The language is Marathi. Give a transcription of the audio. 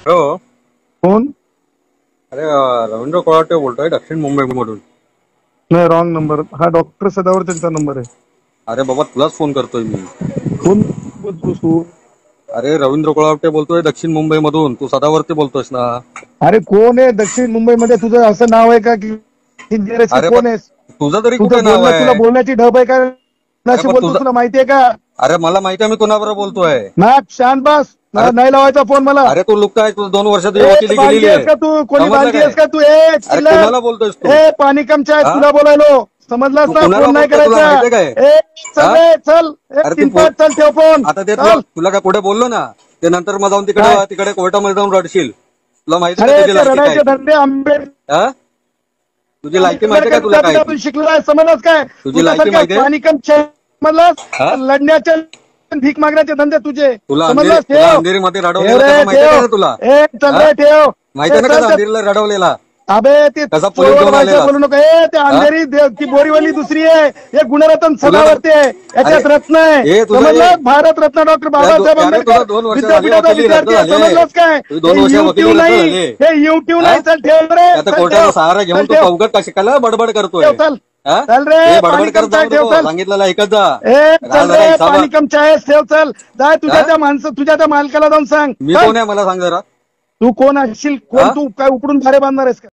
हो. कोण? अरे रवींद्र कोळाटे बोलतोय दक्षिण मुंबईमधून. नाही, रॉंग नंबर. हा डॉक्टर सदावर त्यांचा नंबर आहे. अरे बाबा तुलाच फोन करतोय मी. कोण बोलतोस तू? अरे रवींद्र कोळाटे बोलतोय दक्षिण मुंबईमधून. तू सदावरती बोलतोयस ना? अरे कोण आहे दक्षिण मुंबईमध्ये? तुझं असं नाव आहे का की अरे कोण आहेस? तुझं तरी तुझं कुठे नाव बोलणं, तुला आहे? बोलण्याची ढब आहे का? अरे पण बोलतोस, तुझं, तुला माहितीये का? अरे मला माहिती आहे मी कोणाबरोबर बोलतोय. नाक शांत बस. अरे नाही लावायचा फोन मला. अरे तू लुक काय, तू 2 वर्षात ए, वकिली बांधली गेलेली आहेस आहे. का तू? कोणी समजलं बांधली काय? आहेस का तू? अरे चिल्लर. कुणाला बोलतोयस तू? पाणी कमच्या हा? तुला बोलायलो. समजलास तू ना? कुणाला फोन नाही बोलतोय तुला करायचा. माहितीये काय? चल हा? रे, चल. अरे ते चिंता चल, ठेव फोन. आता ते चल. तुला काय पुढे बोललो ना, ते नंतर मग जाऊन काय? तिकडे कोर्टामध्ये जाऊन रडशील. तुला माहिती का अरे तुझी ते लायकी काय रडायचे ती? धंदे आंबेडकर हा? तुझी लायकी माहिती का तुला काय ती? शिकला आहे, समजलास काय? तुझी लायकी माहितीये? पाणी कमच्या समजलास? हा? लढण्याचे भीक मागण्याचे धंदे तुझे. समजलास? तुला ठेव. अंधेरीमध्ये ठेव रडवलेला रे, कसा माहितीये ठेव. का तुला? चल हा? रे, ठेव. माहितीये ना चल, कसा चल. अंधेरीला रडवलेला? अबे ते कसा पोलीस घेऊन व्हायचं आलेला? बोलू नको. ते अंधेरी ती बोरीवली दुसरी आहे. हे गुणरत्न सदावर्ते आहे. याच्यात अरे, रत्न आहे. हे तुझं समजलं? हे- भारत रत्न डॉक्टर बाबासाहेब अरे तुझं आंबेडकर 2 वर्ष झाली विद्यापीठाचा वकिली रद्द विद्यार्थी आहे. झाली. समजलंस काय? तुझी 2 वर्ष वकिली युट्यूब रद्द नाही, झाली. हे युट्यूब हा? नाही. चल ठेव रे. आता चल, कोर्टाचा ठेव. सहारा घेऊन चल, तू ठेव. अवघड कशाला बडबड करतोय? ठेव, चल. हा? चल रे, हे पाणी बडबड करत कमचाय, जाऊ ठेव, नको. चल. सांगितलेलं ऐकत जा. चल जरा रे, हिसाबात. पाणी कमचा आहेस, ठेव, चल. जाय तुझ्या हा? तुझ्या त्या मालकाला जाऊन सांग. मी चल. कोण आहे मला सांग जरा. तू कोण असशील? हा? कोण तू? काय उपडून धारे बांधणार आहेस का?